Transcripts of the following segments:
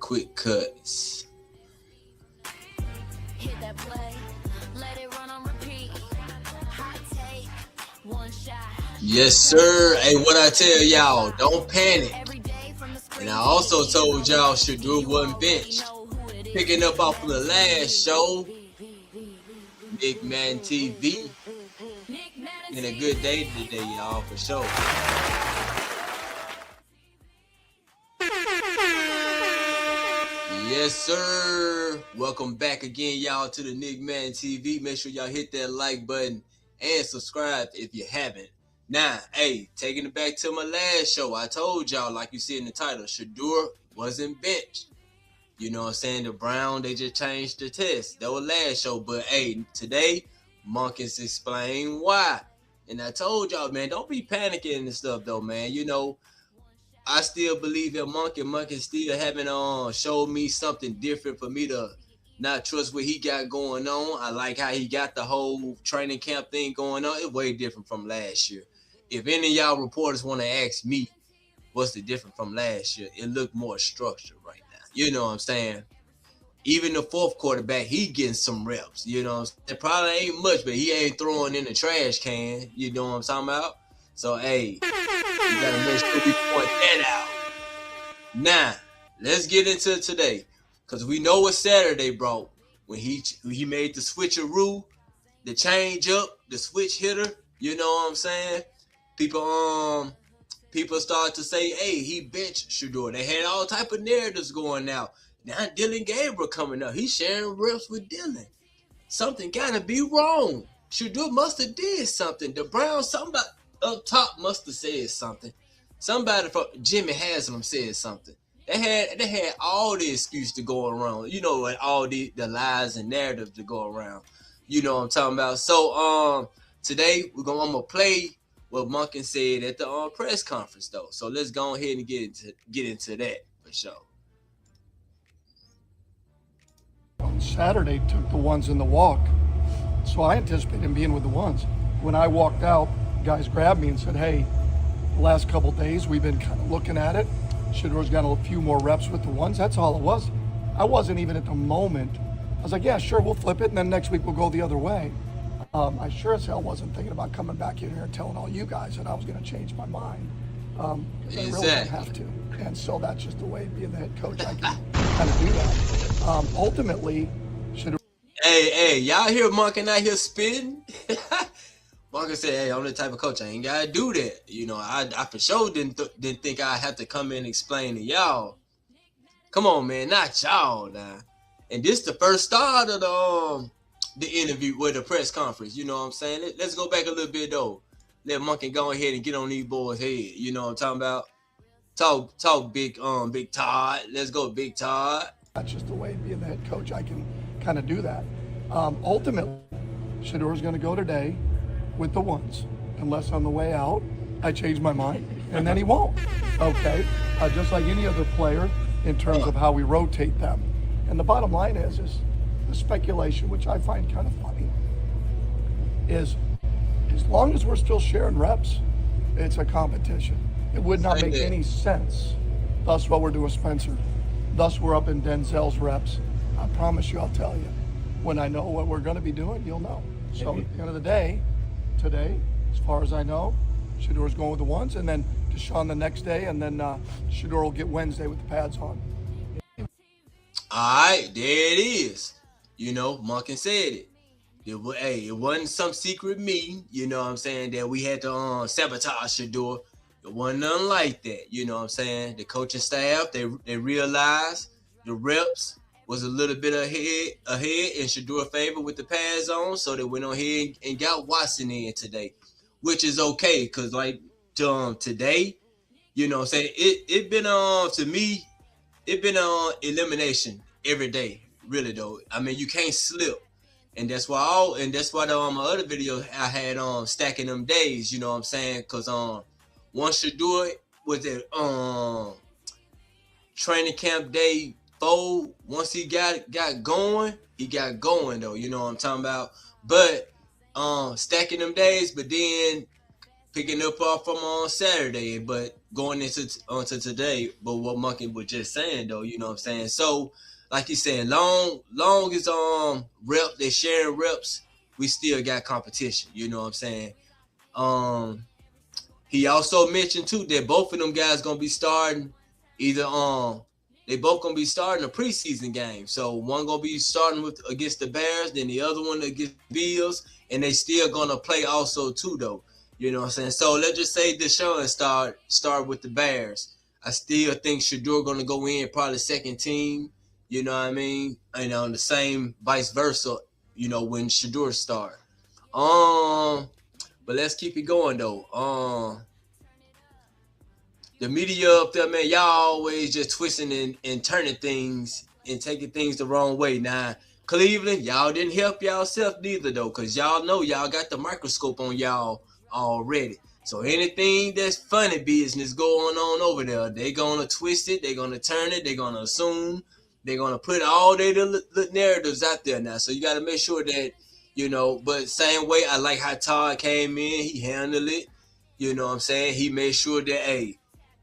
quick cuts. Hit that play, let it run on repeat. Hot take, one shot. Yes, sir. Hey, what I tell y'all, don't panic. Every day from the screen. And I also told y'all Shedeur wasn't benched. Picking up off of the last show, Nick Madden TV. And a good day today, y'all, for sure. Yes, sir. Welcome back again, y'all, to the Nick Madden TV. Make sure y'all hit that like button and subscribe if you haven't. Now, hey, taking it back to my last show, I told y'all, like you see in the title, Shedeur wasn't benched. You know what I'm saying? The Brown, they just changed the test. That was last show. But, hey, today, Monken's explain why. And I told y'all, man, don't be panicking and stuff, though, man. You know, I still believe in Monken. Monken still haven't showed me something different for me to not trust what he got going on. I like how he got the whole training camp thing going on. It's way different from last year. If any of y'all reporters want to ask me what's the difference from last year, it looked more structured right now. You know what I'm saying? Even the fourth quarterback, he getting some reps. You know what I'm saying? It probably ain't much, but he ain't throwing in the trash can. You know what I'm talking about? So, hey, you got to make sure we point that out. Now, let's get into today. Because we know what Saturday brought. When he made the switcheroo, the change up, the switch hitter. You know what I'm saying? People start to say, hey, he benched Shedeur. They had all type of narratives going out. Now Dylan Gabriel coming up. He's sharing reps with Dylan. Something gotta be wrong. Shedeur must have did something. The Browns, somebody up top must have said something. Somebody from Jimmy Haslam said something. They had all the excuses to go around. You know, like all the lies and narratives to go around. You know what I'm talking about. So today I'm gonna play what Monken said at the press conference, though. So let's go ahead and get into that for sure. On Saturday, took the ones in the walk, so I anticipated him being with the ones. When I walked out, guys grabbed me and said, hey, the last couple days we've been kind of looking at it. Shedeur's got a few more reps with the ones. That's all it was. I wasn't even at the moment. I was like, yeah, sure, we'll flip it, and then next week we'll go the other way. I sure as hell wasn't thinking about coming back in here and telling all you guys that I was going to change my mind. Because I really don't have to. And so that's just the way, being the head coach, I can kind of do that. Ultimately, Shedeur. Hey, y'all hear Monken out here spitting? Monken said, hey, I'm the type of coach, I ain't got to do that. You know, I for sure didn't think I'd have to come in and explain to y'all. Come on, man, not y'all now. And this the first start of the interview with the press conference. You know what I'm saying? Let's go back a little bit, though. Let Monken go ahead and get on these boys' head. You know what I'm talking about? Talk big Todd. Let's go, Big Todd. That's just the way, being the head coach, I can kind of do that. Ultimately, Shedeur's going to go today with the ones, unless on the way out I change my mind, and then he won't. Okay, just like any other player in terms of how we rotate them. And the bottom line is the speculation, which I find kind of funny, is as long as we're still sharing reps, it's a competition. It would not make any sense. Thus what we're doing, Spencer. Thus we're up in Denzel's reps. I promise you, I'll tell you. When I know what we're going to be doing, you'll know. So at the end of the day, today, as far as I know, Shedeur's going with the ones, and then Deshaun the next day, and then Shedeur will get Wednesday with the pads on. All right, there it is. You know, Monken said it. It wasn't some secret meeting, you know what I'm saying, that we had to sabotage Shedeur. It wasn't nothing like that, you know what I'm saying. The coaching staff, they realized the reps was a little bit ahead in Shedeur's favor with the pads on, so they went on ahead and got Watson in today, which is okay, because like today, you know what I'm saying, it been to me, it been elimination every day, really though. I mean, you can't slip. And that's why my other video I had on stacking them days, you know what I'm saying? Cause once Shedeur was at training camp day 4, once he got going, he got going though, you know what I'm talking about. But stacking them days, but then picking up off from on Saturday, but going into onto today. But what Monken was just saying though, you know what I'm saying. So like you saying, long as rep they sharing reps, we still got competition. You know what I'm saying. He also mentioned too that both of them guys gonna be starting either they both gonna be starting a preseason game. So one gonna be starting with against the Bears, then the other one against the Bills, and they still gonna play also too though. You know what I'm saying? So let's just say Deshaun start with the Bears. I still think Shedeur gonna go in probably second team. You know what I mean? And on the same vice versa. You know when Shedeur start. But let's keep it going though. The media up there, man, y'all always just twisting and turning things and taking things the wrong way. Now, Cleveland, y'all didn't help y'allself neither though, because y'all know y'all got the microscope on y'all already. So anything that's funny business going on over there, they gonna twist it, they gonna turn it, they gonna assume, they gonna put all their little narratives out there now. So you gotta make sure that, you know, but same way, I like how Todd came in, he handled it. You know what I'm saying? He made sure that, hey,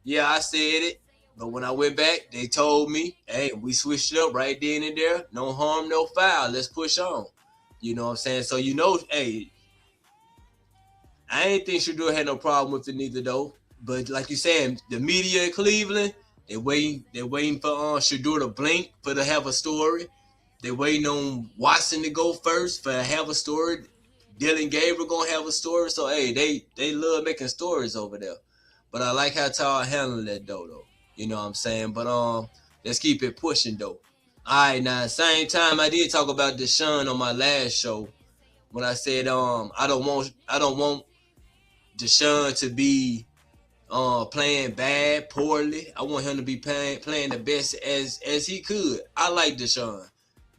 yeah, I said it, but when I went back, they told me, hey, we switched it up right then and there. No harm, no foul. Let's push on. You know what I'm saying? So, you know, hey, I ain't think Shedeur had no problem with it neither, though. But like you saying, the media in Cleveland, they're waiting for Shedeur to blink for to have a story. They're waiting on Watson to go first for to have a story. Dylan Gabriel gonna have a story. So, hey, they love making stories over there. But I like how Todd handled that though. You know what I'm saying? But let's keep it pushing though. Alright, now same time I did talk about Deshaun on my last show when I said I don't want Deshaun to be playing bad, poorly. I want him to be playing the best as he could. I like Deshaun.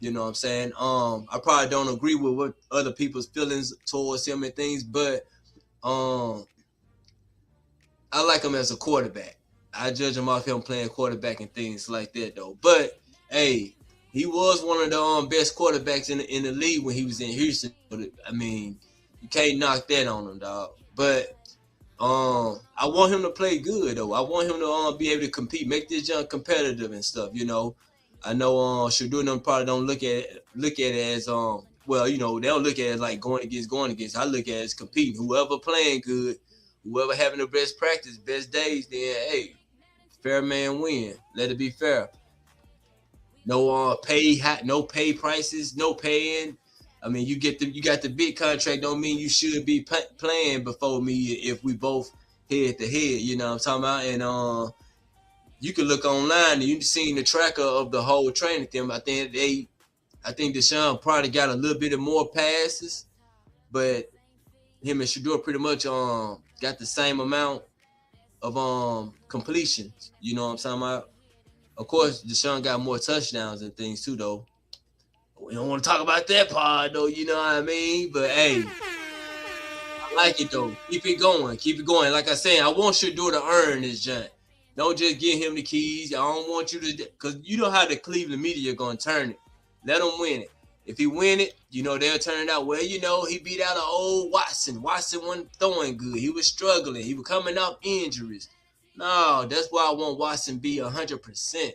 You know what I'm saying? I probably don't agree with what other people's feelings towards him and things, but I like him as a quarterback. I judge him off him playing quarterback and things like that, though. But, hey, he was one of the best quarterbacks in the league when he was in Houston. I mean, you can't knock that on him, dog. But I want him to play good, though. I want him to be able to compete, make this junk competitive and stuff, you know. I know Shedeur them probably don't look at it as well, you know, they don't look at it as like going against. I look at it as competing. Whoever playing good, whoever having the best practice, best days, then hey, fair man win. Let it be fair. No no pay prices, no paying. I mean, you got the big contract. Don't mean you should be playing before me if we both head to head. You know what I'm talking about? And you can look online and you've seen the tracker of the whole training camp. I think Deshaun probably got a little bit of more passes, but him and Shedeur pretty much got the same amount of completions. You know what I'm talking about? Of course, Deshaun got more touchdowns and things too, though. We don't want to talk about that part, though. You know what I mean? But hey, I like it though. Keep it going. Like I said, I want Shedeur to earn this junk. Don't just give him the keys. I don't want you to, because you know how the Cleveland media are gonna turn it. Let him win it. If he win it, you know, they'll turn it out. Well, you know, he beat out an old Watson. Watson wasn't throwing good. He was struggling. He was coming off injuries. No, that's why I want Watson be 100%.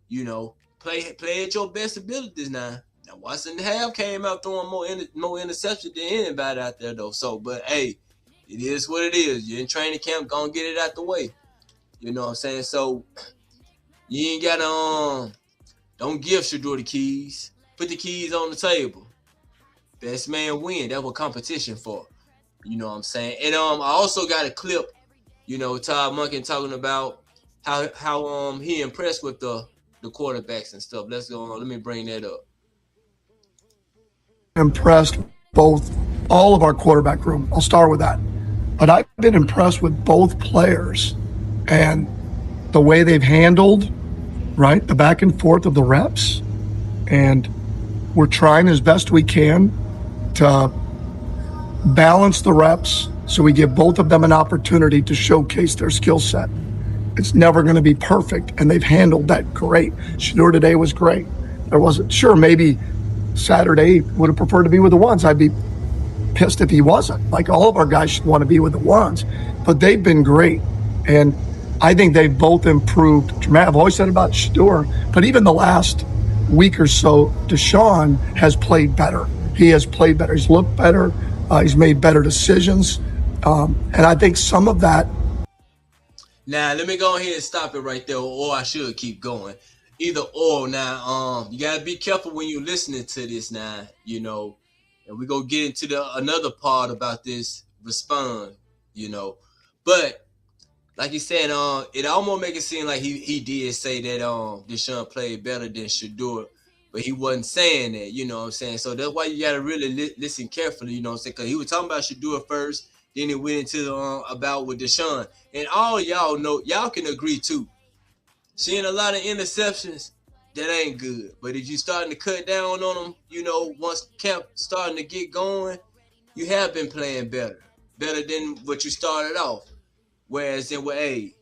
You know, play at your best abilities now. Now, Watson came out throwing more interceptions than anybody out there, though. So, but, hey, it is what it is. You're in training camp, gonna get it out the way. You know what I'm saying? So, you ain't got to, don't give Shedeur the keys. Put the keys on the table. Best man win. That's what competition for. You know what I'm saying? And I also got a clip, you know, Todd Monken talking about how he impressed with the quarterbacks and stuff. Let's go on. Let me bring that up. Impressed all of our quarterback room. I'll start with that. But I've been impressed with both players and the way they've handled, right, the back and forth of the reps. And we're trying as best we can to balance the reps so we give both of them an opportunity to showcase their skill set. It's never going to be perfect, and they've handled that great. Shedeur today was great. There wasn't, sure, maybe Saturday would have preferred to be with the ones. I'd be pissed if he wasn't. Like, all of our guys should want to be with the ones, but they've been great. And I think they've both improved dramatically. I've always said about Shedeur, but even the last week or so, Deshaun has played better. He has played better. He's looked better. He's made better decisions. And I think some of that. Now, let me go ahead and stop it right there, or I should keep going. Either or. Now, you got to be careful when you're listening to this now, you know, and we're going to get into another part about this respond, you know. But like you said, it almost make it seem like he did say that Deshaun played better than Shedeur, but he wasn't saying that, you know what I'm saying? So that's why you got to really listen carefully, you know what I'm saying? Because he was talking about Shedeur first, then he went into about with Deshaun. And all y'all know, y'all can agree too. Seeing a lot of interceptions, that ain't good. But if you starting to cut down on them, you know, once camp starting to get going, you have been playing better than what you started off. Whereas then, hey,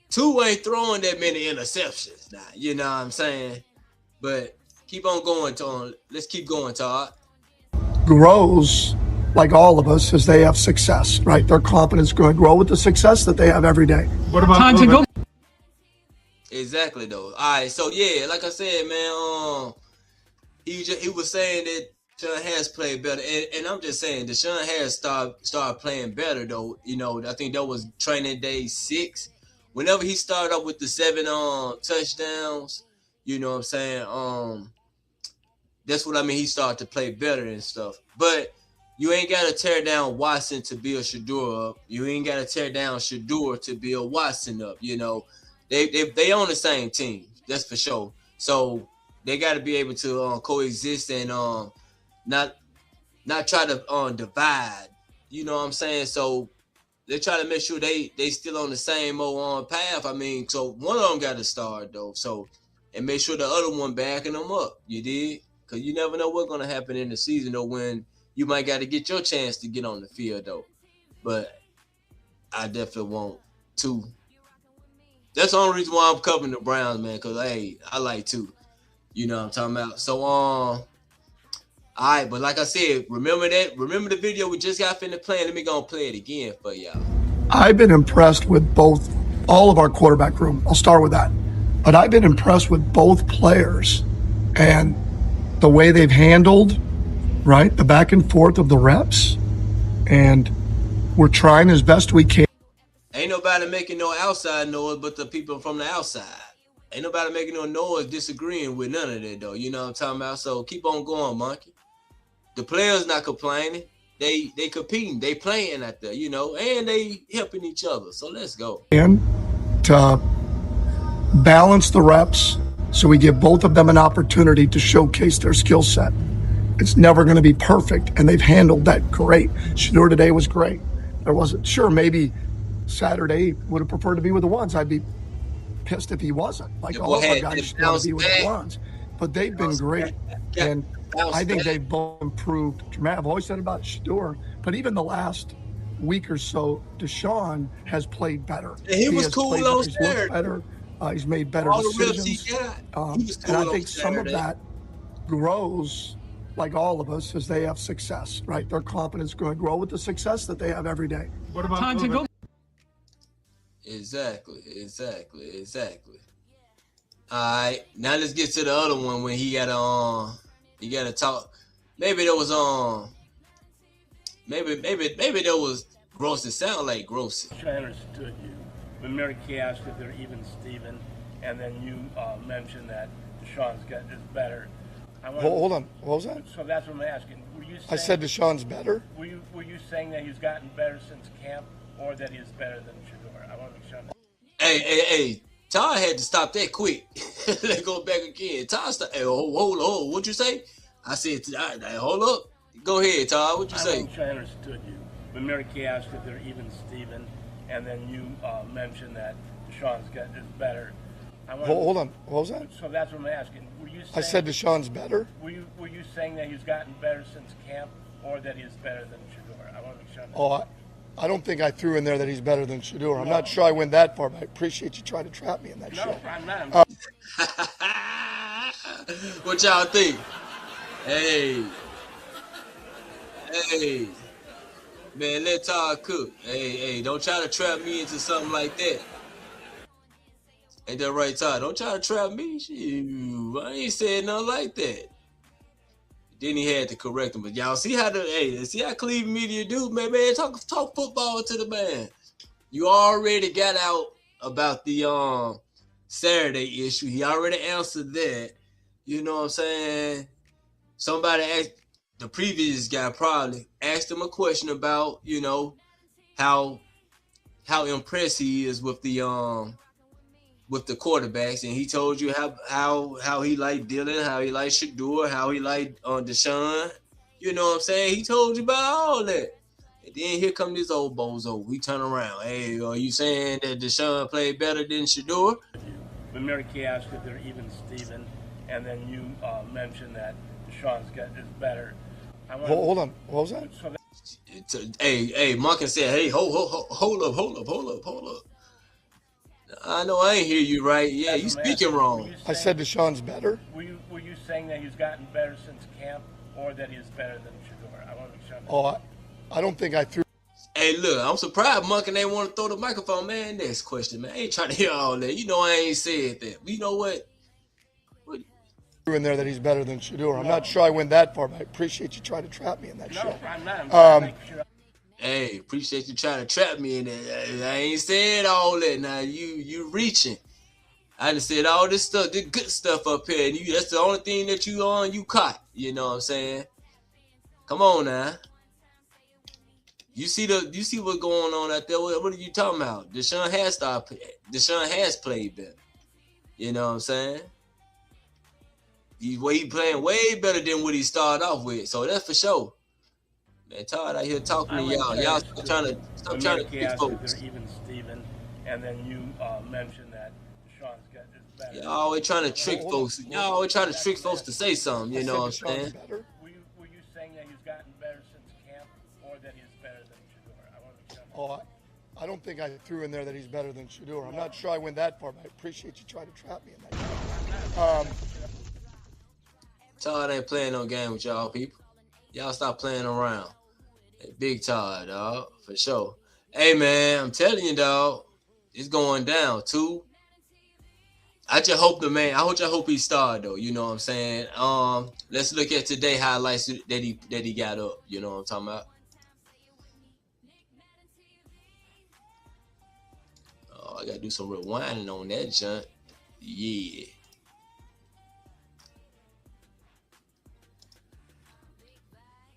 Tua ain't throwing that many interceptions now. You know what I'm saying? But keep on going, Tom. Let's keep going, Todd. Grows, like all of us, as they have success, right? Their confidence is going to grow with the success that they have every day. What about time to go? Exactly, though. All right, so yeah, like I said, man, he was saying that Deshaun has played better, and I'm just saying Deshaun has started playing better, though. You know, I think that was training day 6. Whenever he started up with the 7 touchdowns, you know what I'm saying? That's what I mean. He started to play better and stuff. But you ain't got to tear down Watson to build Shedeur up. You ain't got to tear down Shedeur to build Watson up. You know, they on the same team. That's for sure. So they got to be able to coexist and not try to divide. You know what I'm saying? So they try to make sure they still on the same old path. I mean, so one of them got to start though. So and make sure the other one backing them up. You did? Because you never know what's gonna happen in the season though, when you might got to get your chance to get on the field though. But I definitely want to. That's the only reason why I'm covering the Browns, man. Because hey, I like to. You know what I'm talking about. So all right, but like I said, remember that. Remember the video we just got finished playing. Let me go and play it again for y'all. I've been impressed with all of our quarterback room. I'll start with that. But I've been impressed with both players and the way they've handled, right, the back and forth of the reps. And we're trying as best we can. Ain't nobody making no outside noise but the people from the outside. Ain't nobody making no noise disagreeing with none of that, though. You know what I'm talking about? So keep on going, Monkey. The players not complaining. They competing. They playing out there, you know, and they helping each other. So let's go. And to balance the reps so we give both of them an opportunity to showcase their skill set. It's never going to be perfect, and they've handled that great. Shedeur today was great. There wasn't, sure, maybe Saturday would have preferred to be with the ones. I'd be pissed if he wasn't. Like, all of our guys should want to be with the ones. But they've been great. And I think they've both improved dramatically. I've always said about Shedeur, but even the last week or so, Deshaun has played better. And he was cool on Saturday. He's looked better. He's made better decisions. He was cool, and I think some of that grows, like all of us, as they have success, right? Their confidence is going to grow with the success that they have every day. What about time to go? Exactly. All right, now let's get to the other one when he got to talk. Maybe there was maybe there was gross. It sounded like gross. I understood you when Mary Kay asked if they're even Steven, and then you mentioned that Deshaun's is better. Hold on, what was that? So that's what I'm asking. Were you saying, I said Deshaun's better? Were you saying that he's gotten better since camp, or that he's better than Shedeur? I want to make sure. Hey, Todd had to stop that quick. Let's go back again. Todd, hey, hold on. What'd you say? I said, hold up. Go ahead, Todd. What'd you say? I'm sure I understood you when Mary Kay asked if they're even Steven, and then you mentioned that Deshaun's is better. Hold on, what was that? So that's what I'm asking. Were you saying, I said Deshaun's better? Were you saying that he's gotten better since camp, or that he's better than Shedeur? I want to make sure. Oh, I don't think I threw in there that he's better than Shedeur. I'm not sure I went that far, but I appreciate you trying to trap me in that shit. No, I'm not. What y'all think? Hey, Hey, man, let Todd cook. Hey, don't try to trap me into something like that. Ain't that right, Todd? Don't try to trap me. Shoot, I ain't said nothing like that. Then he had to correct him. But y'all see how see how Cleveland media do, man. Talk football to the man. You already got out about the Saturday issue. He already answered that. You know what I'm saying? Somebody asked the previous guy probably asked him a question about, you know, how impressed he is with the quarterbacks, and he told you how he liked Dylan, how he liked Shedeur, how he liked Deshaun. You know what I'm saying? He told you about all that. And then here come this old bozo. We turn around. Hey, are you saying that Deshaun played better than Shedeur? When Mary Kay asked if they're even Steven, and then you mentioned that Deshaun's is better. Hold on. What was that? Hey, Monken said, hey, hold up. I know I ain't hear you right. Yeah, you speaking wrong. I said Deshaun's better. Were you saying that he's gotten better since camp, or that he's better than Shedeur? I want to make sure. Oh, I don't think I threw. Hey, look, I'm surprised Monken ain't want to throw the microphone, man. Next question, man. I ain't trying to hear all that. You know I ain't said that. You know what? In there that he's better than Shedeur. I'm not sure I went that far, but I appreciate you trying to trap me in that shit. No, I'm not. I'm trying to make sure. Hey, appreciate you trying to trap me in that. I ain't said all that. Now you reaching. I just said all this stuff, this good stuff up here, and that's the only thing that you caught. You know what I'm saying? Come on now. You see what's going on out there? What are you talking about? Deshaun has played better. You know what I'm saying? He playing way better than what he started off with. So that's for sure. Man, Todd out here talking to y'all. Y'all stop trying to trick folks. They're even Steven, and then you mentioned that Deshaun's is better. Y'all always trying to trick folks. Y'all always trying to trick folks to say something. You know what I'm saying? Were you saying that he's gotten better since camp, or that he's better than Shedeur? I want to make sure. Oh, I don't think I threw in there that he's better than Shedeur. I'm not sure I went that far, but I appreciate you trying to trap me in that. Todd ain't playing no game with y'all people. Y'all stop playing around. Hey, big Todd, dog, for sure. Hey, man, I'm telling you, dog, it's going down, too. I hope he started, though. You know what I'm saying? Let's look at today highlights that he got up. You know what I'm talking about? Oh, I gotta do some rewinding on that junk. Yeah.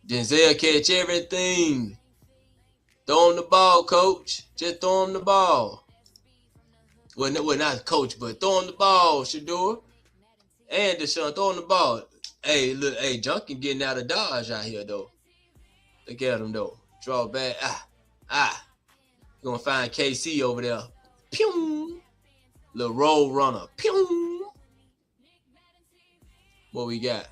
Denzel catch everything. Throw him the ball, coach. Just throw him the ball. Well, not coach, but throw him the ball, Shedeur. And Deshaun, throw him the ball. Hey, look, Junkin getting out of dodge out here, though. Look at him, though. Draw back. You're going to find KC over there. Pew! Little roll runner. Pew! What we got?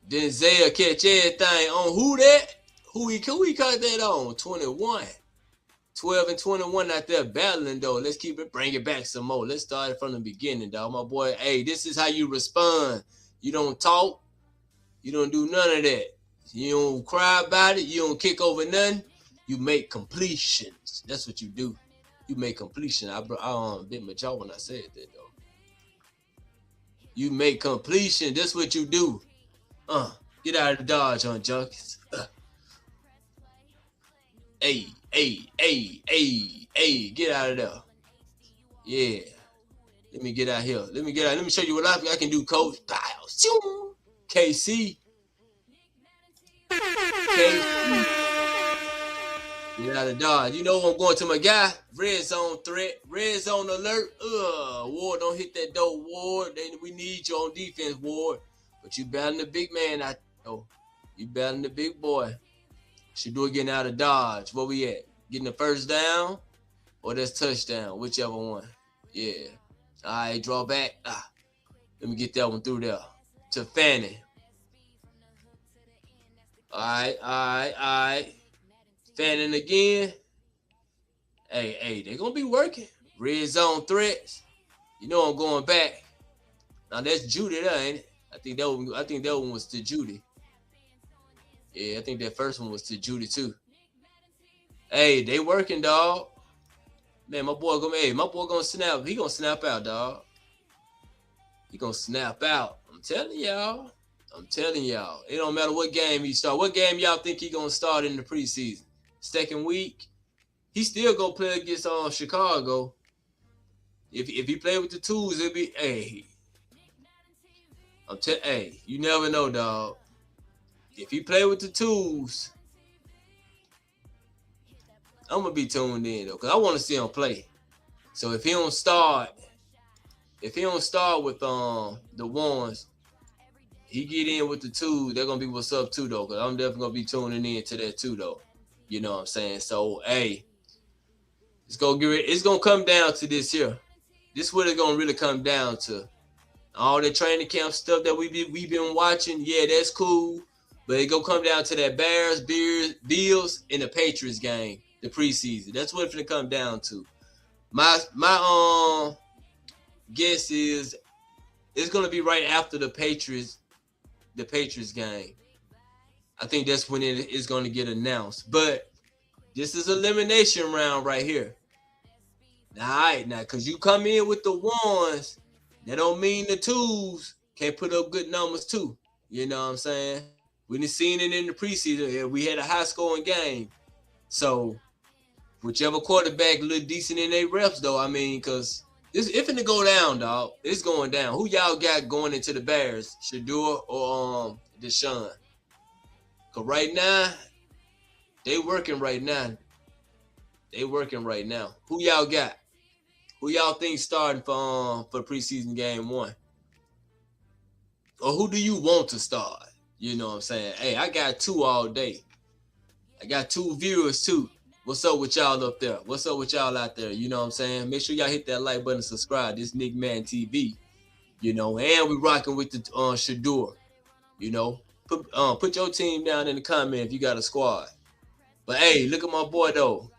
Denzel catch everything on who that? Who he caught that on? 21. 12 and 21 out there battling, though. Let's bring it back some more. Let's start it from the beginning, dog. My boy, hey, this is how you respond. You don't talk. You don't do none of that. You don't cry about it. You don't kick over nothing. You make completions. That's what you do. You make completion. I bit my jaw when I said that, though. You make completion. That's what you do. Get out of the dodge on junkies. Hey, get out of there. Yeah. Let me get out here. Let me show you what I can do, coach. KC. Get out of dodge. You know I'm going to my guy. Red zone threat. Red zone alert. Ward, don't hit that door, Ward. We need you on defense, Ward. But you battling the big man out there. You battling the big boy. Shedeur getting out of dodge. Where we at? Getting the first down? Or that's touchdown? Whichever one. Yeah. All right, draw back. Let me get that one through there. To Fanning. All right. Fanning again. Hey, they're going to be working. Red zone threats. You know I'm going back. Now that's Judy there, ain't it? I think that one was to Judy. Yeah, I think that first one was to Judy too. Hey, they working, dog. Man, my boy gonna snap. He gonna snap out, dog. He gonna snap out. I'm telling y'all. It don't matter what game he start. What game y'all think he gonna start in the preseason? Second week. He still gonna play against Chicago. If he play with the twos, it'll be hey, you never know, dog. If he play with the twos, I'm gonna be tuned in though, cause I want to see him play. So if he don't start with the ones, he get in with the twos, they're gonna be what's up too though, cause I'm definitely gonna be tuning in to that too though. You know what I'm saying? So hey, it's gonna come down to this here. This is what it's gonna really come down to. All the training camp stuff that we've been watching, yeah, that's cool. But it gonna come down to that Bears, Bills, and the Patriots game, the preseason. That's what it's gonna come down to. My guess is it's gonna be right after the Patriots game. I think that's when it is gonna get announced. But this is elimination round right here. All right, now, cause you come in with the ones, that don't mean the twos can't put up good numbers too. You know what I'm saying? We done seen it in the preseason. We had a high scoring game. So whichever quarterback look decent in their reps though, I mean, cause it's finna go down, dog. It's going down. Who y'all got going into the Bears? Shedeur or Deshaun? Cause right now, they working right now. Who y'all got? Who y'all think starting for preseason game 1? Or who do you want to start? You know what I'm saying? Hey, I got 2 all day. I got 2 viewers too. What's up with y'all up there? What's up with y'all out there? You know what I'm saying? Make sure y'all hit that like button and subscribe. This Nick Man TV. You know, and we rocking with the Shedeur. You know, put your team down in the comment if you got a squad. But hey, look at my boy though.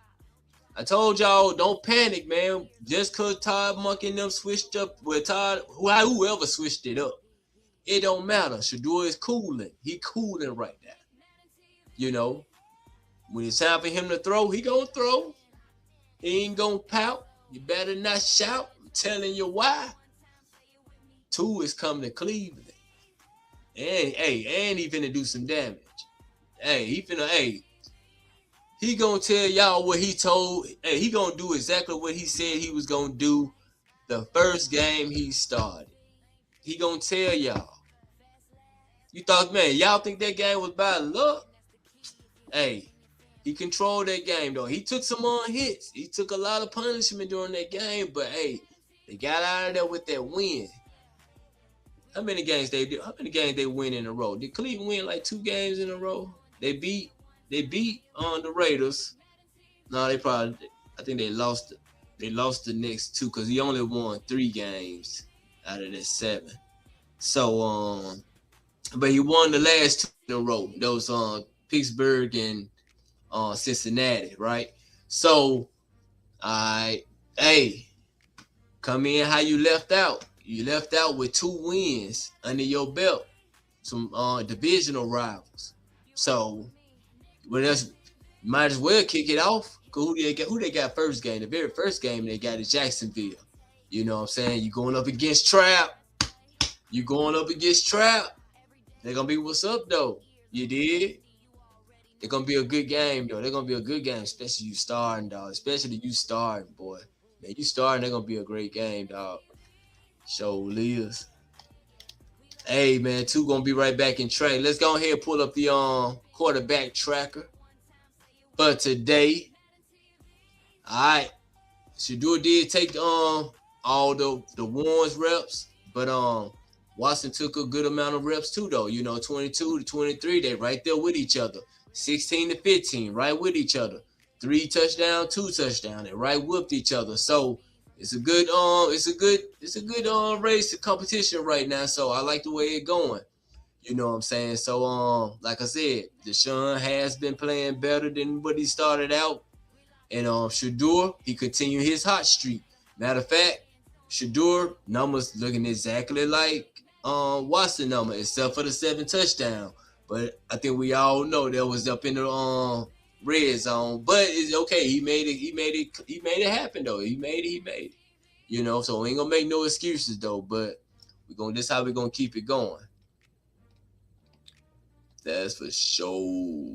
I told y'all, don't panic, man. Just cause Todd Monken them switched up with whoever switched it up, it don't matter. Shedeur is cooling. He cooling right now. You know, when it's time for him to throw, he gonna throw. He ain't gonna pout. You better not shout. I'm telling you why. 2 is coming to Cleveland. And he finna do some damage. He gonna tell y'all what he told. Hey, he gonna do exactly what he said he was gonna do the first game he started. He gonna tell y'all. You thought, man, y'all think that game was by luck? Hey, he controlled that game though. He took some hits. He took a lot of punishment during that game, but hey, they got out of there with that win. How many games they win in a row? Did Cleveland win like 2 games in a row? They beat the Raiders. No, I think they lost it. They lost the next 2 because he only won 3 games out of that 7. So but he won the last 2 in a row. Those Pittsburgh and Cincinnati, right? So hey, come in how you left out. You left out with 2 wins under your belt. Some divisional rivals. So might as well kick it off. Who they got first game? The very first game they got is Jacksonville. You know what I'm saying? You going up against Trap. They're gonna be what's up though. You did. They're gonna be a good game though. They're gonna be a good game, especially you starting, dog. Especially you starting, boy. Man, you starting, they're gonna be a great game, dog. Show Leah's. Hey man, 2 gonna be right back in track. Let's go ahead and pull up the quarterback tracker for today. Alright. Shedeur did take all the ones reps, but Watson took a good amount of reps too though. You know, 22 to 23, they right there with each other. 16 to 15, right with each other. 3 touchdown, 2 touchdown, they right with each other. So it's a good race to competition right now. So I like the way it's going. You know what I'm saying? So like I said, Deshaun has been playing better than what he started out. And Shedeur, he continued his hot streak. Matter of fact, Shedeur numbers looking exactly like Watson number, except for the 7 touchdown. But I think we all know that was up in the red zone. But it's okay. He made it happen though. He made it. You know, so we ain't gonna make no excuses though. But this how we gonna keep it going. That's for sure.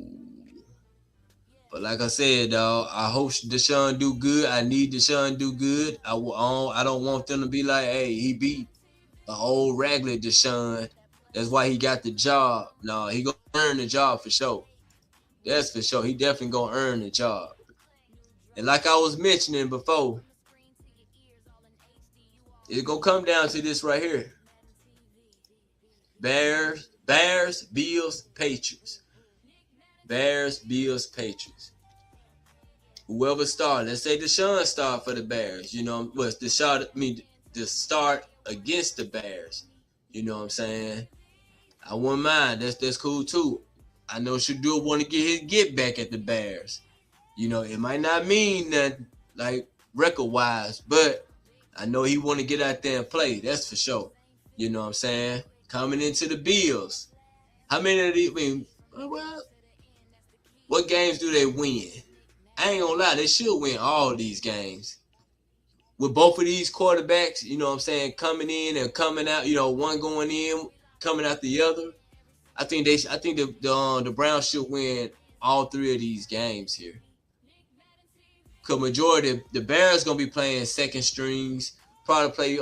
But like I said, dog, I hope Deshaun do good. I need Deshaun do good. I don't want them to be like, hey, he beat the old regular Deshaun. That's why he got the job. No, he gonna earn the job for sure. That's for sure. He definitely gonna earn the job. And like I was mentioning before, it's gonna come down to this right here. Bears, Bills, Patriots. Bears, Bills, Patriots. Whoever started, let's say Deshaun start for the Bears. You know, what's the start against the Bears. You know what I'm saying? I wouldn't mind. That's cool too. I know Shedeur want to get his get back at the Bears. You know, it might not mean that like record wise, but I know he want to get out there and play. That's for sure. You know what I'm saying? Coming into the Bills. How many of these? I mean, well, what games do they win? I ain't gonna lie, they should win all these games. With both of these quarterbacks, you know what I'm saying, coming in and coming out, you know, one going in, coming out the other. I think the Browns should win all three of these games here. Cause majority the Bears gonna be playing second strings, probably play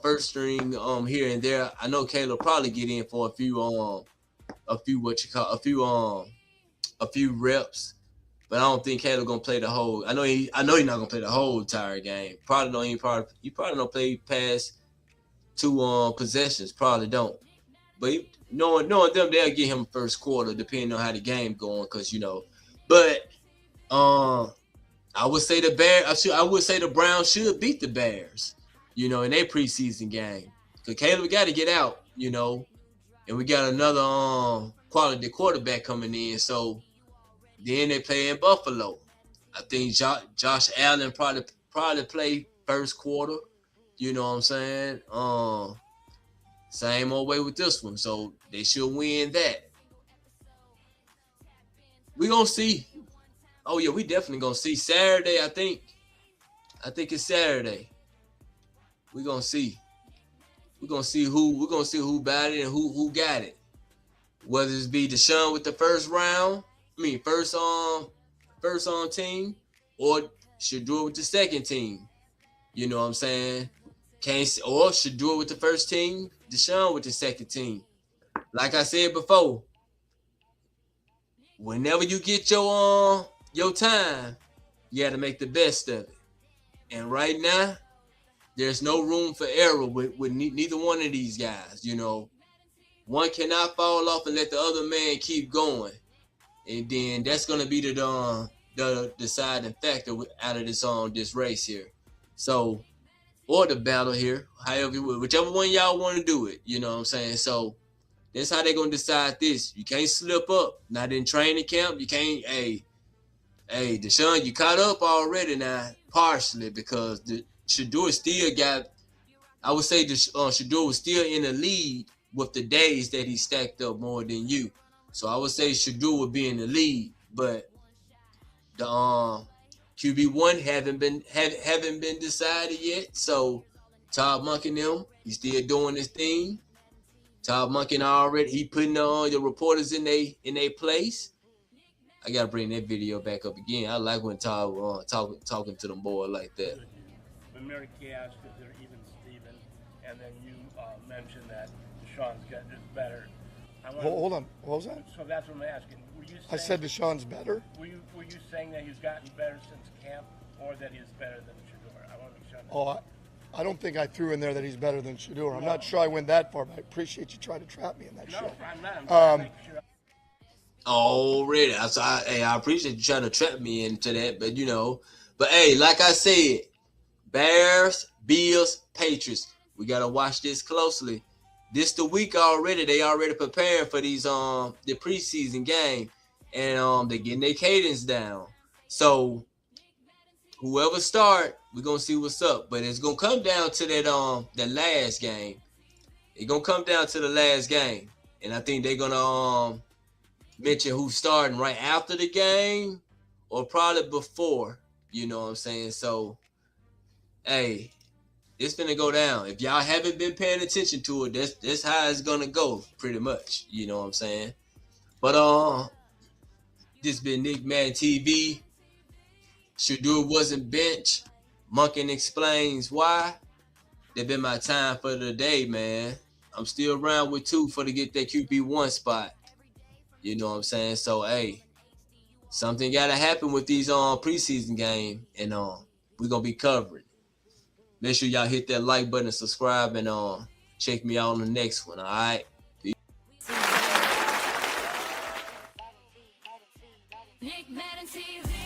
first string here and there. I know Caleb probably get in for a few reps, but I don't think Caleb gonna play the whole. I know he's not gonna play the whole entire game. He probably don't play past 2 possessions. Probably don't. But knowing them, they'll get him first quarter depending on how the game going. Cause you know, but I would say the Browns should beat the Bears. You know, in their preseason game. Cause Caleb got to get out. You know, and we got another quality quarterback coming in. So then they play in Buffalo. I think Josh Allen probably play first quarter. You know what I'm saying? Same old way with this one. So they should win that. We gonna see. Oh yeah, we definitely gonna see Saturday. I think it's Saturday. We gonna see. We're gonna see who bought it and who got it. Whether it's be Deshaun with the first team, or Shedeur with the second team. You know what I'm saying? Or Shedeur with the first team, Deshaun with the second team. Like I said before, whenever you get your time, you got to make the best of it. And right now, there's no room for error with neither one of these guys. You know, one cannot fall off and let the other man keep going, and then that's gonna be the deciding factor out of this race here. So, or the battle here, whichever one y'all want to do it. You know what I'm saying? So that's how they're gonna decide this. You can't slip up. Not in training camp. You can't. Hey, Deshaun, you caught up already now, partially because Shedeur still got. I would say Shedeur was still in the lead with the days that he stacked up more than you. So I would say Shedeur would be in the lead, but the QB1 haven't been decided yet. So Todd Monken he's still doing his thing. Todd Monken he putting the reporters in they place. I gotta bring that video back up again. I like when Todd talking to them boys like that. When Mary Kay asked if they're even Steven, and then you mentioned that Deshaun's is better. Hold on. What was that? So that's what I'm asking. I said Deshaun's better. Were you saying that he's gotten better since camp, or that he's better than Shedeur? I want to make sure. I don't think I threw in there that he's better than Shedeur. I'm not sure I went that far, but I appreciate you trying to trap me in that shit. No, I'm not. I'm trying to make sure. Already. I appreciate you trying to trap me into that, but you know. But hey, like I said, Bears, Bills, Patriots. We gotta watch this closely. This the week already. They already preparing for these the preseason game, and they're getting their cadence down. So whoever start, we're gonna see what's up. But it's gonna come down to that last game. It's gonna come down to the last game, and I think they're gonna mention who's starting right after the game or probably before. You know what I'm saying? So, hey, it's gonna go down. If y'all haven't been paying attention to it, that's how it's gonna go, pretty much. You know what I'm saying? But this been Nick Madden TV. Shedeur wasn't benched. Monken explains why. That been my time for the day, man. I'm still around with 2 for to get that QB1 spot. You know what I'm saying? So, hey, something gotta happen with these preseason game, and we're gonna be covering. Make sure y'all hit that like button and subscribe, and check me out on the next one. All right. Nick Madden TV.